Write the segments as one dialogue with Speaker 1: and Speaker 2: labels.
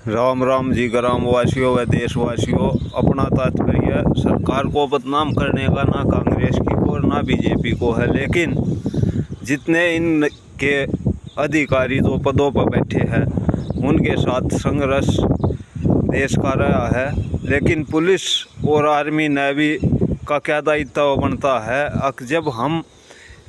Speaker 1: राम राम जी ग्रामवासियों व देशवासियों। अपना तात्पर्य सरकार को बदनाम करने का ना कांग्रेस की को ना बीजेपी को है, लेकिन जितने इनके अधिकारी जो पदों पर बैठे हैं उनके साथ संघर्ष देश का रहा है। लेकिन पुलिस और आर्मी नेवी का क्या दायित्व बनता है? जब हम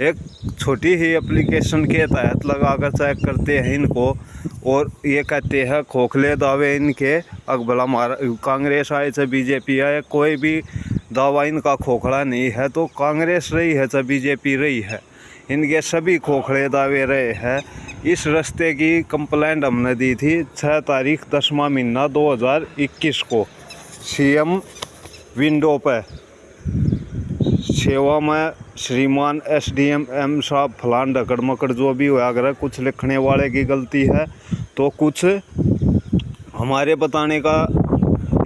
Speaker 1: एक छोटी ही एप्लीकेशन के तहत लगाकर चेक करते हैं इनको और ये कहते हैं खोखले दावे इनके, भला हमारा कांग्रेस आए चाहे बीजेपी आए, कोई भी दावा इनका खोखला नहीं है। तो कांग्रेस रही है चाहे बीजेपी रही है, इनके सभी खोखले दावे रहे हैं। इस रास्ते की कंप्लेंट हमने दी थी 6 तारीख 10वां महीना 2021 को सीएम विंडो पर। सेवा में श्रीमान SDM M साहब फलान ढकड़ मकड़ जो भी हुआ, अगर कुछ लिखने वाले की गलती है तो कुछ हमारे बताने का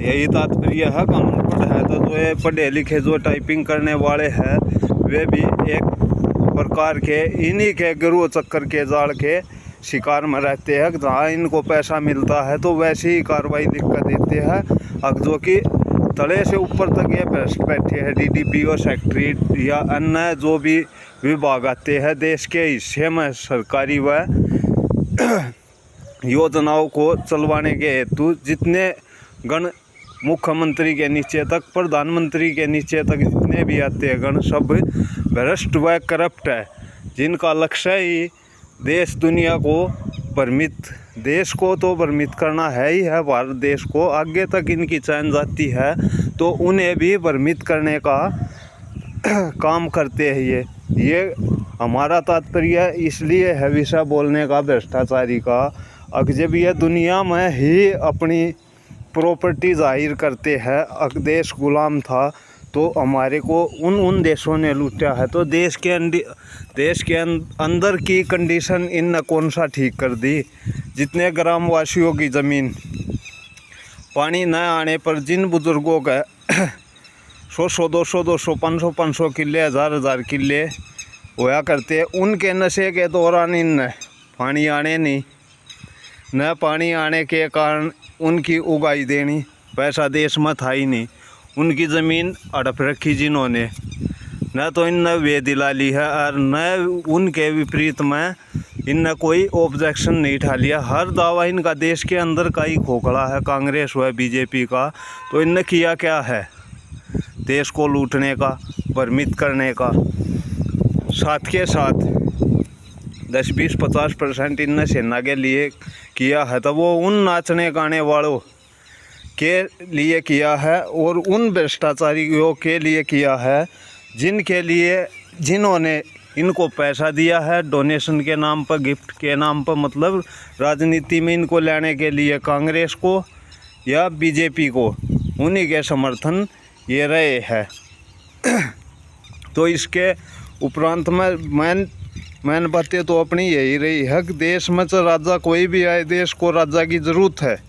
Speaker 1: यही तात्पर्य है। कानून पढ़ है तो जो ये पढ़े लिखे जो टाइपिंग करने वाले हैं वे भी एक प्रकार के इन्हीं के गुरु चक्कर के जाल के शिकार में रहते हैं। जहाँ इनको पैसा मिलता है तो वैसी ही कार्रवाई लिख कर देते हैं। जो कि तले से ऊपर तक ये भ्रष्ट बैठे हैं। DDPO सेक्रेटरी या अन्य जो भी विभाग आते हैं देश के हिस्से में सरकारी व योजनाओं को चलवाने के हेतु, जितने गण मुख्यमंत्री के नीचे तक प्रधानमंत्री के नीचे तक जितने भी आते हैं गण, सब भ्रष्ट व करप्ट है, जिनका लक्ष्य ही देश दुनिया को भ्रमित, देश को तो भ्रमित करना है ही है। भारत देश को आगे तक इनकी चैन जाती है तो उन्हें भी भ्रमित करने का काम करते हैं। ये हमारा तात्पर्य इसलिए है विषय बोलने का भ्रष्टाचारी का। जब ये दुनिया में ही अपनी प्रॉपर्टी जाहिर करते हैं, देश गुलाम था तो हमारे को उन देशों ने लूटा है। तो देश के अंदर की कंडीशन इन कौन सा ठीक कर दी? जितने ग्रामवासियों की ज़मीन पानी न आने पर जिन बुज़ुर्गों का 100 200 500 किले 1000 किले होया करते, उनके नशे के दौरान इन पानी आने नहीं, न पानी आने के कारण उनकी उगाई देनी, पैसा देश में था ही नहीं, उनकी ज़मीन हड़प रखी जिन्होंने, न तो इन वे दिला ली है और न उनके विपरीत में इन कोई ऑब्जेक्शन नहीं उठा लिया। हर दावा इनका देश के अंदर का ही खोखला है, कांग्रेस व बीजेपी का। तो इनने किया क्या है? देश को लूटने का, भ्रमित करने का, साथ के साथ 10-20-50% इनने सेना के लिए किया है तो वो उन नाचने गाने वालों के लिए किया है और उन भ्रष्टाचारियों के लिए किया है जिन्होंने इनको पैसा दिया है डोनेशन के नाम पर, गिफ्ट के नाम पर, मतलब राजनीति में इनको लाने के लिए कांग्रेस को या बीजेपी को, उन्हीं के समर्थन ये रहे हैं। तो इसके उपरांत में मैंने बातें तो अपनी यही रही है कि देश में तो राजा कोई भी आए, देश को राजा की ज़रूरत है।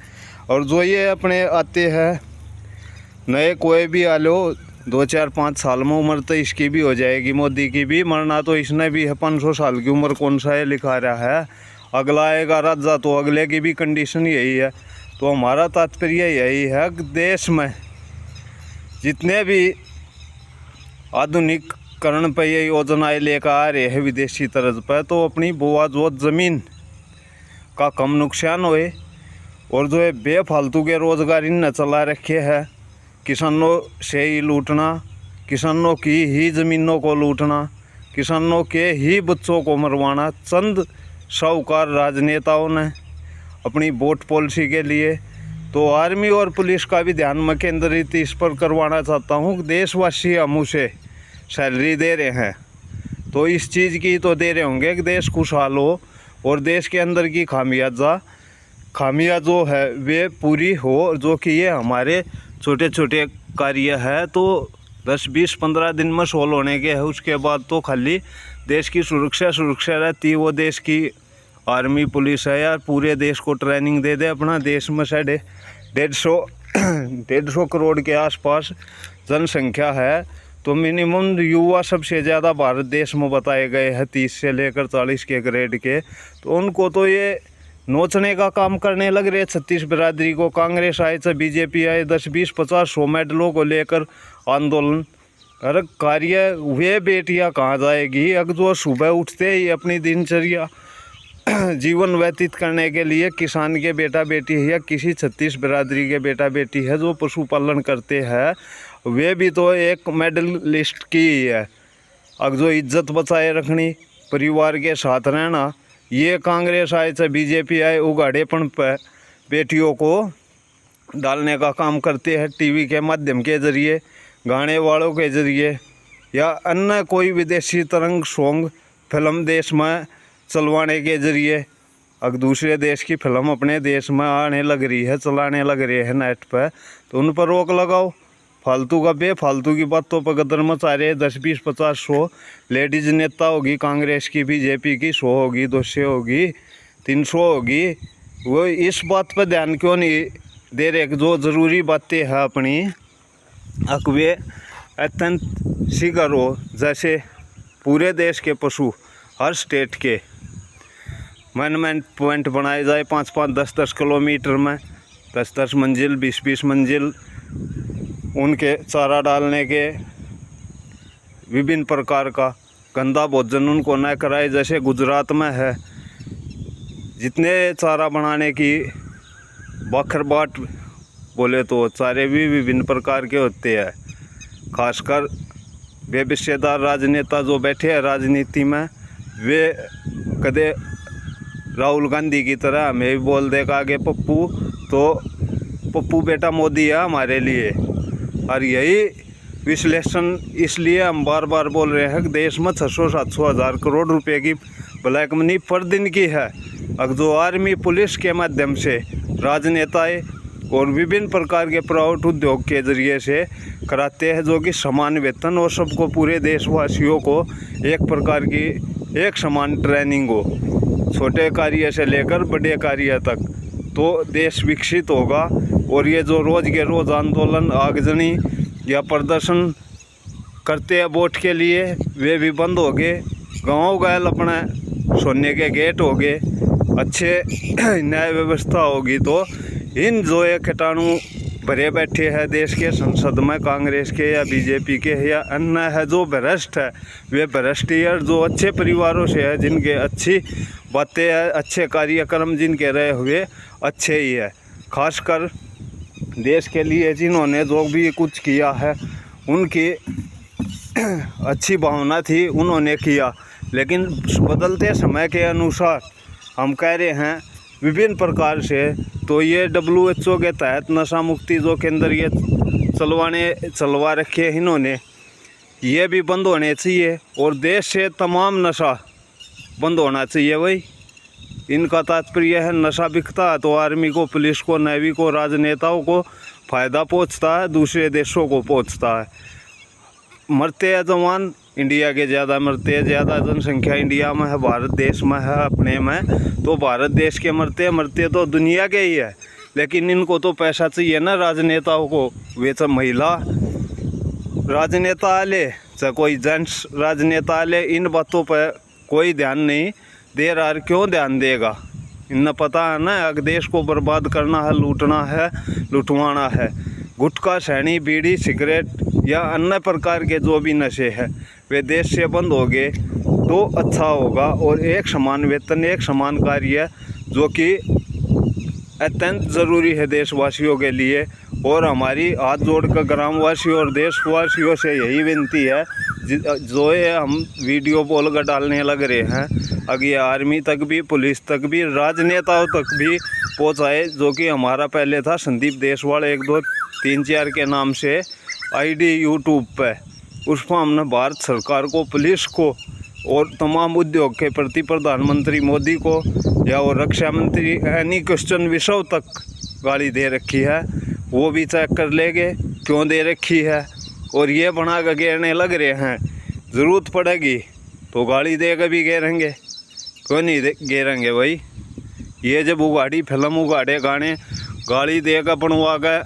Speaker 1: और जो ये अपने आते हैं नए, कोई भी आ लो 2-4-5 साल में उम्र तो इसकी भी हो जाएगी, मोदी की भी, मरना तो इसने भी है। 500 साल की उम्र कौन सा है लिखा रहा है, अगला आएगा राजा तो अगले की भी कंडीशन यही है। तो हमारा तात्पर्य यही है कि देश में जितने भी आधुनिकीकरण पर ये योजनाएं लेकर आ रहे हैं विदेशी तर्ज पर, तो अपनी बोआ जो ज़मीन का कम नुकसान होए और जो है बेफालतू के रोज़गार इन चला रखे हैं, किसानों से ही लूटना, किसानों की ही ज़मीनों को लूटना, किसानों के ही बच्चों को मरवाना, चंद साहूकार राजनेताओं ने अपनी वोट पॉलिसी के लिए। तो आर्मी और पुलिस का भी ध्यान मैं केंद्रित इस पर करवाना चाहता हूँ कि देशवासी हम उसे सैलरी दे रहे हैं तो इस चीज़ की तो दे रहे होंगे कि देश खुशहाल हो और देश के अंदर की खामियां जो है वे पूरी हो, जो कि ये हमारे छोटे छोटे कार्य है तो 10-20-15 दिन में सोल्व होने के है। उसके बाद तो खाली देश की सुरक्षा रहती है। वो देश की आर्मी पुलिस है यार, पूरे देश को ट्रेनिंग दे दे। अपना देश में 150 करोड़ के आसपास जनसंख्या है, तो मिनिमम युवा सबसे ज़्यादा भारत देश में बताए गए हैं 30 से लेकर 40 के ग्रेड के। तो उनको तो ये नोचने का काम करने लग रहे। 36 बिरादरी को कांग्रेस आए चाहे बीजेपी आए, 10, 20, 50, 100 मेडलों को लेकर आंदोलन अरे कार्य वे बेटियां कहाँ जाएगी। अब जो सुबह उठते ही अपनी दिनचर्या जीवन व्यतीत करने के लिए किसान के बेटा बेटी है या किसी 36 बिरादरी के बेटा बेटी है जो पशुपालन करते हैं, वे भी तो एक मेडलिस्ट की ही है। अब जो इज्जत बचाए रखनी, परिवार के साथ रहना, ये कांग्रेस आए चाहे बीजेपी आए उगाड़ेपन पर बेटियों को डालने का काम करते हैं। टीवी के माध्यम के जरिए, गाने वालों के जरिए या अन्य कोई विदेशी तरंग सॉन्ग फिल्म देश में चलवाने के जरिए। अब दूसरे देश की फिल्म अपने देश में आने लग रही है, चलाने लग रहे हैं नेट पर, तो उन पर रोक लगाओ। फालतू का बेफालतू की बातों पर गदर मचा रहे। 10, 20, 50, 100 लेडीज नेता होगी कांग्रेस की, बीजेपी की 100 होगी, 200 होगी, 300 होगी। वो इस बात पर ध्यान क्यों नहीं दे रहे जो ज़रूरी बातें हैं अपनी अकवे अत्यंत शीघ्र हो। जैसे पूरे देश के पशु हर स्टेट के मैनमेंट पॉइंट बनाए जाए 5-5, 10-10 किलोमीटर में, 10-10 मंजिल, 20-20 मंजिल, उनके चारा डालने के विभिन्न प्रकार का गंदा भोजन उनको न कराए। जैसे गुजरात में है, जितने चारा बनाने की बखरबाट बोले तो चारे भी विभिन्न प्रकार के होते हैं। खासकर बेबिस्सेदार राजनेता जो बैठे हैं राजनीति में, वे कदे राहुल गांधी की तरह हमें भी बोल देगा आगे पप्पू, तो पप्पू बेटा मोदी है हमारे लिए। और यही विश्लेषण इसलिए हम बार बार बोल रहे हैं कि देश में 600-700 हज़ार करोड़ रुपए की ब्लैक मनी पर दिन की है। अब जो आर्मी पुलिस के माध्यम से राजनेताएं और विभिन्न प्रकार के प्राइवेट उद्योग के जरिए से कराते हैं, जो कि समान वेतन और सबको पूरे देशवासियों को एक प्रकार की एक समान ट्रेनिंग हो, छोटे कार्य से लेकर बड़े कार्य तक, तो देश विकसित होगा। और ये जो रोज़ के रोज़ आंदोलन, आगजनी या प्रदर्शन करते हैं वोट के लिए, वे भी बंद हो गए। गाँव गैल अपने सोने के गेट हो गए, अच्छे न्याय व्यवस्था होगी। तो इन जो ये कीटाणु भरे बैठे हैं देश के संसद में, कांग्रेस के या बीजेपी के या अन्य है जो भ्रष्ट है, वे भ्रष्ट यार जो अच्छे परिवारों से है, जिनके अच्छी बातें हैं, अच्छे कार्यक्रम जिनके रहे हुए अच्छे ही है। खासकर देश के लिए जिन्होंने जो भी कुछ किया है, उनकी अच्छी भावना थी, उन्होंने किया। लेकिन बदलते समय के अनुसार हम कह रहे हैं विभिन्न प्रकार से, तो ये WHO के तहत नशा मुक्ति जो केंद्र ये चलवा रखे हैं इन्होंने, ये भी बंद होने चाहिए। और देश से तमाम नशा बंद होना चाहिए। भाई इनका तात्पर्य है नशा बिकता है तो आर्मी को, पुलिस को, नेवी को, राजनेताओं को फ़ायदा पहुंचता है, दूसरे देशों को पहुंचता है। मरते हैं जवान इंडिया के ज़्यादा मरते हैं, ज़्यादा जनसंख्या इंडिया में है, भारत देश में है अपने में, तो भारत देश के मरते तो दुनिया के ही है। लेकिन इनको तो पैसा चाहिए ना राजनेताओं को। वे सब महिला राजनेता आले चाहे कोई जेंट्स राजनेता आले, इन बातों पर कोई ध्यान नहीं दे रहा। क्यों ध्यान देगा? इन्हें पता है ना अगर देश को बर्बाद करना है, लूटना है, लुटवाना है। गुटखा, सैनी, बीड़ी, सिगरेट या अन्य प्रकार के जो भी नशे हैं वे देश से बंद हो गए तो अच्छा होगा। और एक समान वेतन, एक समान कार्य जो कि अत्यंत ज़रूरी है देशवासियों के लिए। और हमारी हाथ जोड़कर ग्रामवासियों और देशवासियों से यही विनती है, जो ये हम वीडियो बोल कर डालने लग रहे हैं, अगर ये आर्मी तक भी, पुलिस तक भी, राजनेताओं तक भी पहुँचाए। जो कि हमारा पहले था संदीप देशवाल 1, 2, 3, 4 के नाम से ID यूट्यूब पे, उस पर हमने भारत सरकार को, पुलिस को और तमाम उद्योग के प्रति प्रधानमंत्री मोदी को या और रक्षा मंत्री एनी क्वेश्चन विषय तक गाली दे रखी है। वो भी चेक कर लेंगे क्यों दे रखी है। और ये बना कर घेरने लग रहे हैं, ज़रूरत पड़ेगी तो गाली दे कर भी घेरेंगे, क्यों नहीं घेरेंगे भाई। ये जब उगाड़ी फिल्म, उगाड़े गाने गाली दे कर बनवा कर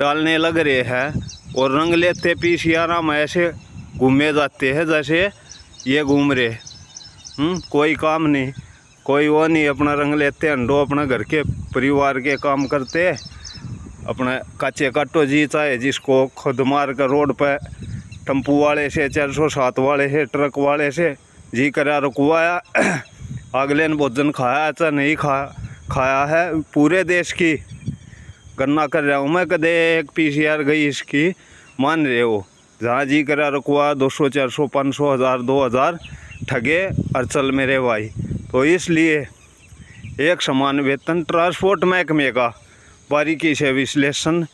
Speaker 1: डालने लग रहे हैं और रंग लेते पीसियारा में ऐसे घूमे जाते हैं जैसे ये घूम रहे, कोई काम नहीं। कोई वो नहीं, अपना रंग लेते अंडो, अपना घर के परिवार के काम करते, अपना कच्चे काटो जी, चाहे जिसको खुद मार कर रोड पे टम्पू वाले से, 407 वाले से, ट्रक वाले से जी करा रुकवाया, अगले ने भोजन खाया चाहे नहीं खाया है। पूरे देश की गणना कर रहा हूँ मैं, कदे एक PCR गई इसकी मान रहे हो, जहाँ जी करा रुकवा 200 400 500 1000 2000 ठगे अड़चल मेरे भाई। तो इसलिए एक समान वेतन ट्रांसपोर्ट महकमे का बारीकी से विश्लेषण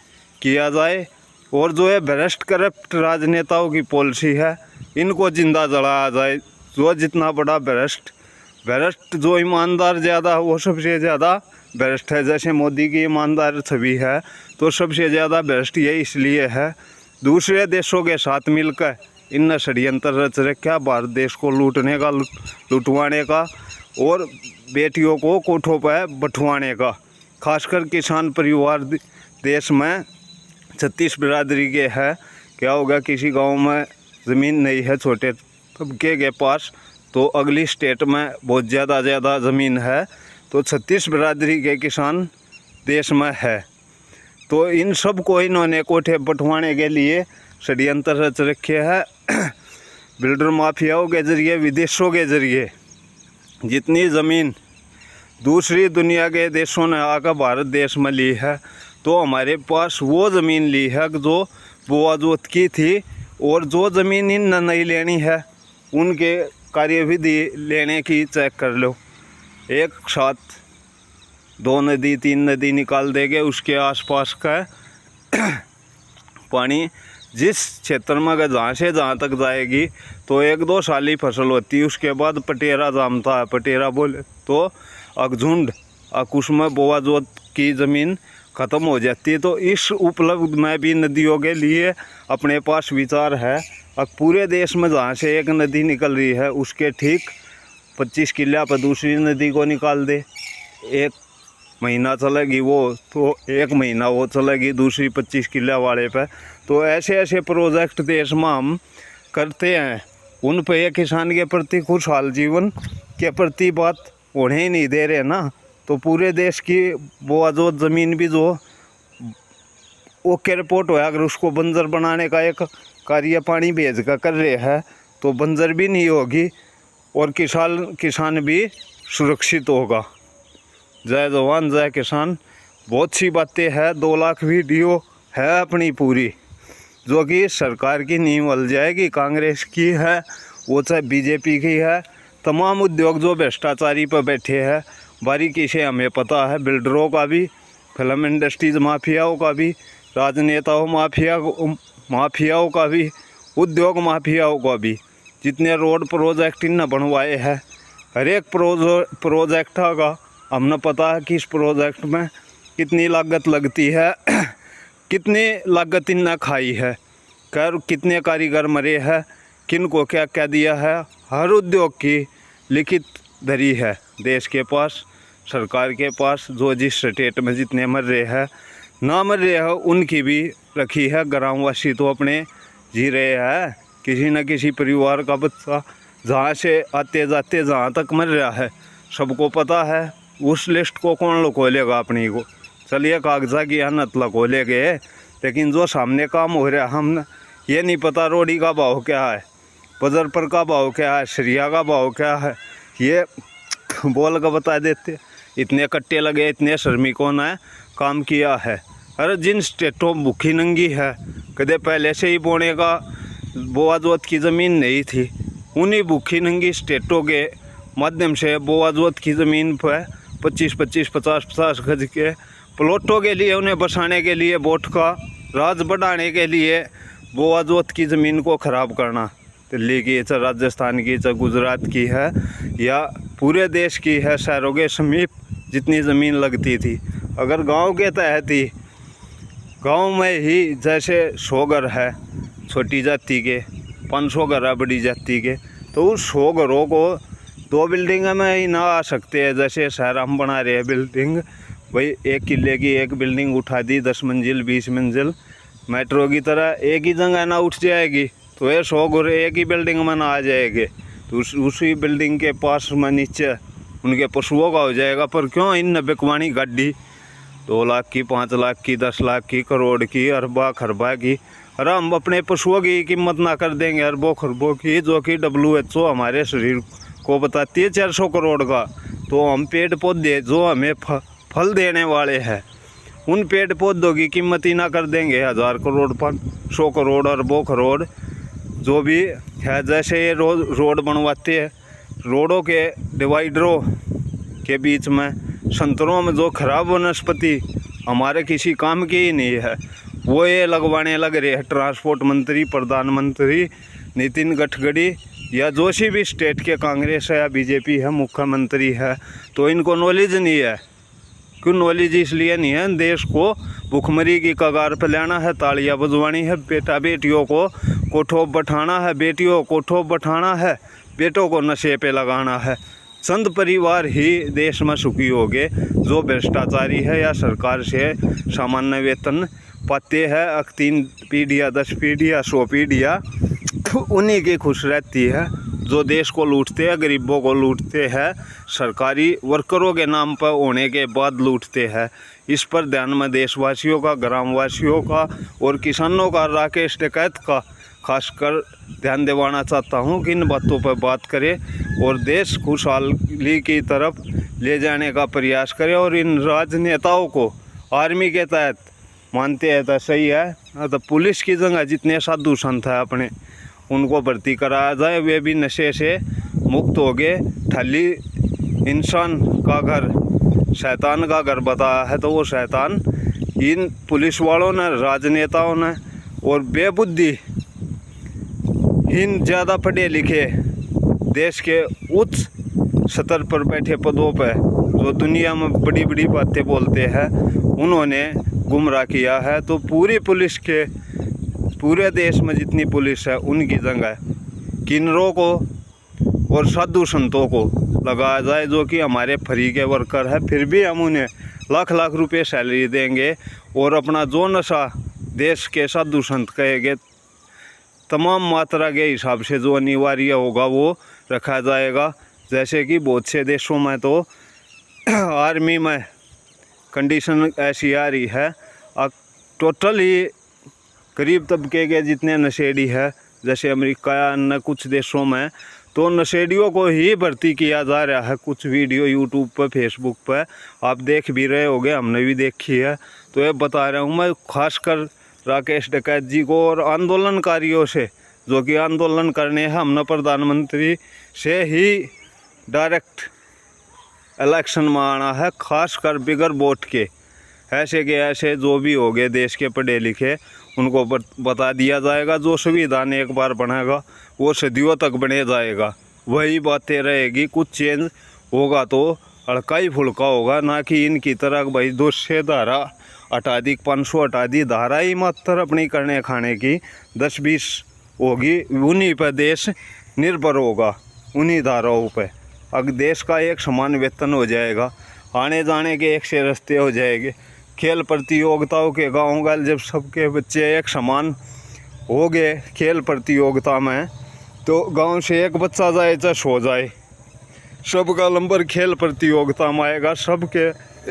Speaker 1: किया जाए, और जो है भ्रष्ट करप्ट राजनेताओं की पॉलिसी है इनको जिंदा जलाया जाए। जो जितना बड़ा भ्रष्ट जो ईमानदार ज़्यादा वो सबसे ज़्यादा भ्रष्ट है। जैसे मोदी की ईमानदार छवि है तो सबसे ज़्यादा भ्रष्ट ये इसलिए है, दूसरे देशों के साथ मिलकर इन षड्यंत्र रच रखा भारत देश को लूटने का, लुटवाने का, और बेटियों को कोठों पर बंटवाने का। खासकर किसान परिवार देश में 36 बिरादरी के है। क्या होगा, किसी गांव में ज़मीन नहीं है छोटे तबके के पास, तो अगली स्टेट में बहुत ज़्यादा ज़मीन है, तो 36 बिरादरी के किसान देश में है। तो इन सब को इन्होंने कोठे बंटवाने के लिए षड्यंत्र रच रखे हैं। बिल्डर माफियाओं के ज़रिए, विदेशों के ज़रिए जितनी ज़मीन दूसरी दुनिया के देशों ने आकर भारत देश में ली है, तो हमारे पास वो ज़मीन ली है जो बुआजोत की थी, और जो ज़मीन इन नहीं लेनी है उनके कार्यविधि लेने की चेक कर लो। एक साथ 2 नदी 3 नदी निकाल देंगे, उसके आसपास का पानी जिस क्षेत्र में अगर जहाँ से जहाँ तक जाएगी तो 1-2 साल ही फसल होती है, उसके बाद पटेरा जमता है। पटेरा बोले तो अगझुंड अकुश में बोआजोत की ज़मीन ख़त्म हो जाती है। तो इस उपलब्ध में भी नदियों के लिए अपने पास विचार है। अब पूरे देश में जहाँ से एक नदी निकल रही है उसके ठीक 25 किला पर दूसरी नदी को निकाल दे, 1 महीना चलेगी वो, तो 1 महीना वो चलेगी दूसरी 25 किला वाले पे। तो ऐसे प्रोजेक्ट देश में हम करते हैं, उन पे ये किसान के प्रति खुशहाल जीवन के प्रति बात होने ही नहीं दे रहे ना। तो पूरे देश की बोआजोत ज़मीन भी जो ओके रिपोर्ट होया, अगर उसको बंजर बनाने का एक कार्य पानी भेज कर रहे हैं तो बंजर भी नहीं होगी, और किसान भी सुरक्षित होगा। जय जवान जय किसान। बहुत सी बातें हैं, 2 लाख वीडियो है अपनी पूरी, जो कि सरकार की नींव हल जाएगी, कांग्रेस की है वो चाहे बीजेपी की है। तमाम उद्योग जो भ्रष्टाचारी पर बैठे हैं बारीकी से हमें पता है, बिल्डरों का भी, फिल्म इंडस्ट्रीज माफियाओं का भी, राजनेताओं माफियाओं का भी, उद्योग माफियाओं का भी। जितने रोड प्रोजेक्ट इन बनवाए हैं, हर एक प्रोजेक्ट का हमने पता है कि इस प्रोजेक्ट में कितनी लागत लगती है, कितनी लागत इनने खाई है, कितने कारीगर मरे हैं, किन को क्या क्या दिया है। हर उद्योग की लिखित धरी है देश के पास, सरकार के पास। जो जिस स्टेट में जितने मर रहे हैं, ना मर रहे हैं, उनकी भी रखी है। ग्रामवासी तो अपने जी रहे हैं, किसी न किसी परिवार का बच्चा जहाँ से आते जाते जहाँ तक मर रहा है सबको पता है। उस लिस्ट को कौन लकोलेगा अपनी को? चलिए कागजा की अनत लकोले गए, लेकिन जो सामने काम हो रहा है हम ये नहीं पता। रोड़ी का भाव क्या है, बाजार पर का भाव क्या है, सरिया का भाव क्या है, ये बोल कर बता देते। इतने कट्टे लगे, इतने श्रमिकों ने काम किया है। अरे जिन स्टेटों भूखी नंगी है, कदे पहले से ही बोने का बोआजोत की ज़मीन नहीं थी, उन्हीं भूखी नंगी स्टेटों के माध्यम से बोआजोत की ज़मीन पर 25-25 50-50 गज के प्लॉटों के लिए, उन्हें बसाने के लिए, वोट का राज बढ़ाने के लिए बोआजोत की ज़मीन को ख़राब करना। दिल्ली की चाहे राजस्थान की चाहे गुजरात की है या पूरे देश की है, शहरों के समीप जितनी ज़मीन लगती थी, अगर गांव के तहत ही, गांव में ही जैसे 100 घर है छोटी जाति के, 500 घर है बड़ी जाति के, तो उस 100 घरों को 2 बिल्डिंग में ही ना आ सकते हैं। जैसे शहर हम बना रहे हैं बिल्डिंग, भाई 1 किले की एक बिल्डिंग उठा दी, 10 मंजिल 20 मंजिल मेट्रो की तरह एक ही जगह ना उठ जाएगी, तो ये 100 घर एक ही बिल्डिंग में ना आ जाएंगे। तो उसी बिल्डिंग के पास में नीचे उनके पशुओं का हो जाएगा। पर क्यों इन बिकवानी गाड़ी 2 लाख की, 5 लाख की, 10 लाख की, करोड़ की, अरबा खरबा की, अरे हम अपने पशुओं की कीमत ना कर देंगे अरबों खरबों की, जो कि WHO हमारे शरीर को बताती है 400 करोड़ का। तो हम पेड़ पौधे जो हमें फल देने वाले हैं, उन पेड़ पौधों की कीमत ही ना कर देंगे 1000 करोड़, 500 करोड़, अरबों करोड़ जो भी है। जैसे ये रोड बनवाते हैं, रोडों के डिवाइडरों के बीच में, संतरों में जो खराब वनस्पति हमारे किसी काम की ही नहीं है, वो ये लगवाने लग रहे हैं ट्रांसपोर्ट मंत्री, प्रधानमंत्री नितिन गडकरी या जो सी भी स्टेट के कांग्रेस है या बीजेपी है, मुख्यमंत्री है। तो इनको नॉलेज नहीं है। क्यों नॉलेज? इसलिए नहीं है, देश को भुखमरी की कगार पर लाना है, तालियां बजवानी है, बेटा बेटियों को ठोप बैठाना है, बेटियों को ठोप बैठाना है, बेटों को नशे पे लगाना है। चंद परिवार ही देश में सुखी होंगे जो भ्रष्टाचारी है या सरकार से सामान्य वेतन पाते हैं। 3 पीढ़ियाँ, 10 पीढ़ियाँ, 100 पीढ़ियाँ उन्हीं की खुश रहती है जो देश को लूटते हैं, गरीबों को लूटते हैं, सरकारी वर्करों के नाम पर होने के बाद लूटते हैं। इस पर ध्यान में देशवासियों का, ग्रामवासियों का और किसानों का, राकेश टिकैत का खासकर ध्यान दिलाना चाहता हूं कि इन बातों पर बात करें और देश खुशहाली की तरफ ले जाने का प्रयास करें। और इन राजनेताओं को आर्मी के तहत मानते हैं तो सही है, तो पुलिस की जगह जितने साधु संत हैं अपने, उनको भर्ती कराया जाए, वे भी नशे से मुक्त हो गए। ठल्ली इंसान का घर शैतान का घर बताया है, तो वो शैतान इन पुलिस वालों ने, राजनेताओं ने और बेबुद्धि इन ज़्यादा पढ़े लिखे देश के उच्च स्तर पर बैठे पदों पर जो दुनिया में बड़ी बड़ी बातें बोलते हैं, उन्होंने गुमराह किया है। तो पूरी पुलिस के, पूरे देश में जितनी पुलिस है, उनकी जगह किन्नरों को और साधु संतों को लगाया जाए जो कि हमारे फ्री के वर्कर है। फिर भी हम उन्हें लाख लाख रुपए सैलरी देंगे और अपना जो नशा देश के साधु संत कहेंगे, तमाम मात्रा के हिसाब से जो अनिवार्य होगा वो रखा जाएगा। जैसे कि बहुत से देशों में तो आर्मी में कंडीशन ऐसी आ रही है, टोटल ही गरीब तबके के जितने नशेड़ी है, जैसे अमेरिका या अन्य कुछ देशों में, तो नशेड़ियों को ही भर्ती किया जा रहा है। कुछ वीडियो यूट्यूब पर, फेसबुक पर आप देख भी रहे होंगे, हमने भी देखी है। तो ये बता रहा हूँ मैं खासकर राकेश टिकैत जी को और आंदोलनकारियों से, जो कि आंदोलन करने हैं, हमने प्रधानमंत्री से ही डायरेक्ट इलेक्शन में आना है, खासकर बिगर वोट के। ऐसे के ऐसे जो भी हो गए देश के पढ़े लिखे, उनको बता दिया जाएगा, जो संविधान एक बार बनेगा वो सदियों तक बने जाएगा, वही बातें रहेगी। कुछ चेंज होगा तो हल्का ही फुल्का होगा, ना कि इनकी तरह भाई 200 धारा हटा दी, 500 हटा दी, धारा ही मात्र अपनी करने खाने की 10-20 होगी, उन्हीं पर देश निर्भर होगा, उन्हीं धाराओं पर। अगर देश का एक समान वेतन हो जाएगा, आने जाने के एक से रास्ते हो जाएंगे, खेल प्रतियोगिताओं के गाँव गल जब सबके बच्चे एक समान हो गए खेल प्रतियोगिता में, तो गांव से एक बच्चा जाए चाहे 100 जाए, सबका नंबर खेल प्रतियोगिता में आएगा, सबके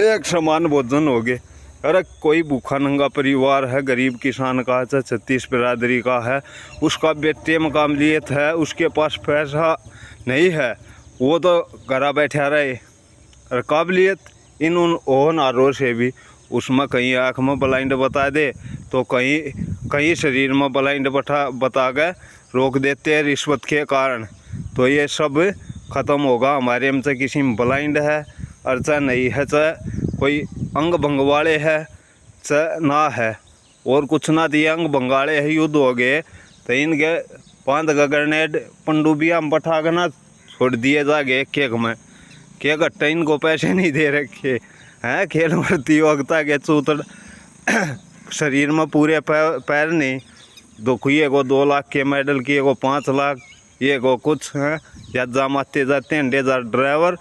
Speaker 1: एक समान भोजन हो गए। अरे कोई भूखा नंगा परिवार है, गरीब किसान का, चाहे 36 बिरादरी का है, उसका बेटे में काबिलियत है, उसके पास पैसा नहीं है, वो तो घर बैठा रहे। और काबिलियत इन उन होनहारों से भी, उसमें कहीं आँख में ब्लाइंड बता दे, तो कहीं शरीर में ब्लाइंड बता गए रोक देते हैं रिश्वत के कारण। तो ये सब ख़त्म होगा। हमारे में चाहे किसी में ब्लाइंड है और चाहे नहीं है, चाहे कोई अंग भंग वाले है चाहे ना है, और कुछ ना दिए अंग भंगाले है, युद्ध हो गए तो इनके 5 ग्रेनेड पनडुबिया में बैठा कर ना छोड़ दिए जागे केक में, के घट्टा इनको पैसे नहीं दे रखे हैं। खेल प्रतियोगिता के चूतर शरीर में पूरे पैर नहीं, किए को 2 लाख के मेडल, किए को 5 लाख, ये को कुछ हैं, या जामाते जाते हैं अंडेदार ड्राइवर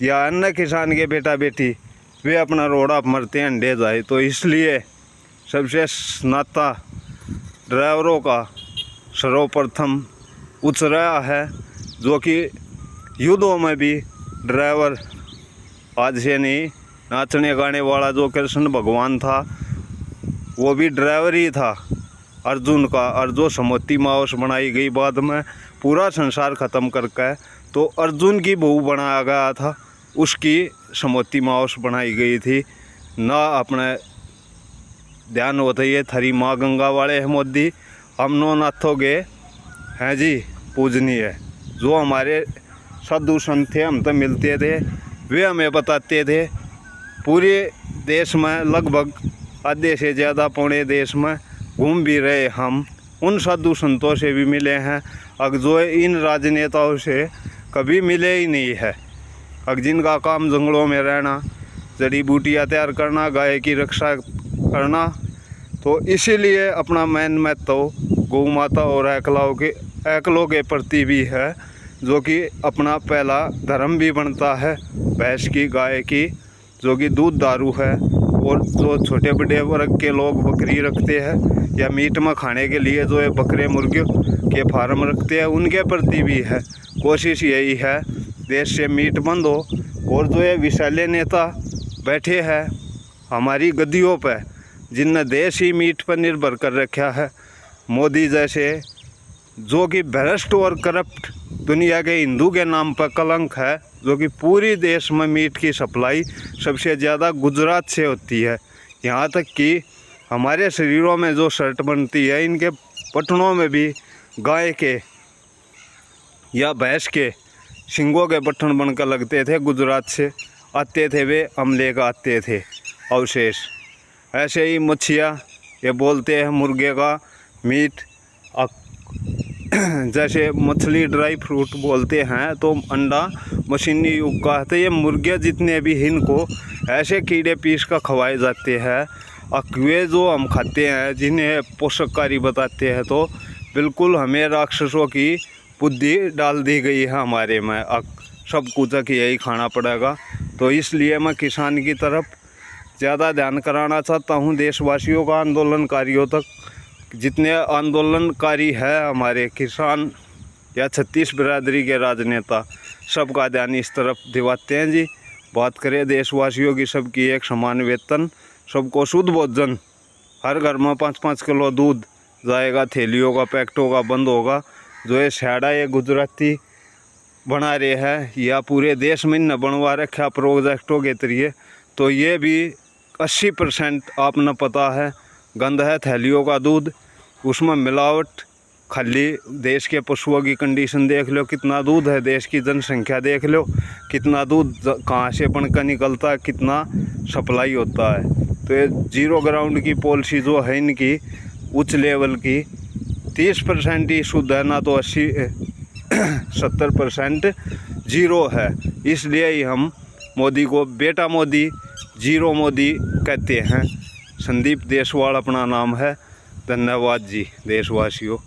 Speaker 1: या अन्य किसान के बेटा बेटी, वे अपना रोड़ा मरते हैं अंडे जाए। तो इसलिए सबसे नाता ड्राइवरों का सर्वप्रथम उच्च रहा है, जो कि युद्धों में भी ड्राइवर आज से नहीं, नाचने गाने वाला जो कृष्ण भगवान था वो भी ड्राइवर ही था अर्जुन का। और जो समोती मावस बनाई गई बाद में पूरा संसार ख़त्म करके, तो अर्जुन की बहू बनाया गया था, उसकी समोती मावस बनाई गई थी ना। अपने ध्यान होता ये थरी माँ गंगा वाले हैं मोदी, हम नो नाथोगे हैं जी पूजनीय। जो हमारे साधु संत थे, हम तो मिलते थे, वे हमें बताते थे पूरे देश में लगभग आधे से ज़्यादा पौने देश में घूम भी रहे हम, उन साधु संतों से भी मिले हैं अगर जो इन राजनेताओं से कभी मिले ही नहीं है। अगर जिनका काम जंगलों में रहना, जड़ी बूटियाँ तैयार करना, गाय की रक्षा करना, तो इसीलिए अपना मेन महत्व गौ माता और एकलों के प्रति भी है, जो कि अपना पहला धर्म भी बनता है भैंस की, गाय की, जो कि दूध दारू है। और जो छोटे बड़े वर्ग के लोग बकरी रखते हैं या मीट में खाने के लिए जो है बकरे मुर्गे के फार्म रखते हैं, उनके प्रति भी है। कोशिश यही है देश से मीट बंद हो। और जो ये विशाले नेता बैठे हैं हमारी गद्दियों पर, जिनने देश ही मीट पर निर्भर कर रखा है, मोदी जैसे, जो कि भ्रष्ट और करप्ट दुनिया के हिंदू के नाम पर कलंक है, जो कि पूरी देश में मीट की सप्लाई सबसे ज़्यादा गुजरात से होती है। यहाँ तक कि हमारे शरीरों में जो शर्ट बनती है, इनके पटनों में भी गाय के या भैंस के शिंगों के बटन बनकर लगते थे, गुजरात से आते थे, वे अमले का आते थे अवशेष। ऐसे ही मच्छियाँ, ये बोलते हैं मुर्गे का मीट, जैसे मछली ड्राई फ्रूट बोलते हैं, तो अंडा मशीनी युग का है। तो ये मुर्गे जितने भी इनको ऐसे कीड़े पीस कर खवाए जाते हैं, वे जो हम खाते हैं, जिन्हें पोषककारी बताते हैं, तो बिल्कुल हमें राक्षसों की बुद्धि डाल दी गई है हमारे में, सब कुछ कि यही खाना पड़ेगा। तो इसलिए मैं किसान की तरफ ज़्यादा ध्यान कराना चाहता हूँ, देशवासियों का, आंदोलनकारियों तक। जितने आंदोलनकारी है हमारे किसान या 36 बिरादरी के राजनेता, सबका ध्यान इस तरफ दिवाते हैं जी। बात करें देशवासियों की, सबकी एक समान वेतन, सबको शुद्ध भोजन, हर घर में 5-5 किलो दूध जाएगा, थैलियों का पैकेटों का बंद होगा। जो ये शाड़ा ये गुजराती बना रहे हैं या पूरे देश में न बनवा रखा प्रोजेक्टों के जरिए, तो ये भी 80% आपने पता है गंद है। थैलियों का दूध, उसमें मिलावट, खाली देश के पशुओं की कंडीशन देख लो, कितना दूध है, देश की जनसंख्या देख लो, कितना दूध कहाँ से बनकर निकलता है, कितना सप्लाई होता है। तो ये जीरो ग्राउंड की पॉलिसी जो है इनकी, उच्च लेवल की, 30% ही शुद्ध है ना, तो 70% जीरो है। इसलिए ही हम मोदी को बेटा मोदी, जीरो मोदी कहते हैं। संदीप देशवाल अपना नाम है। धन्यवाद जी देशवासियों।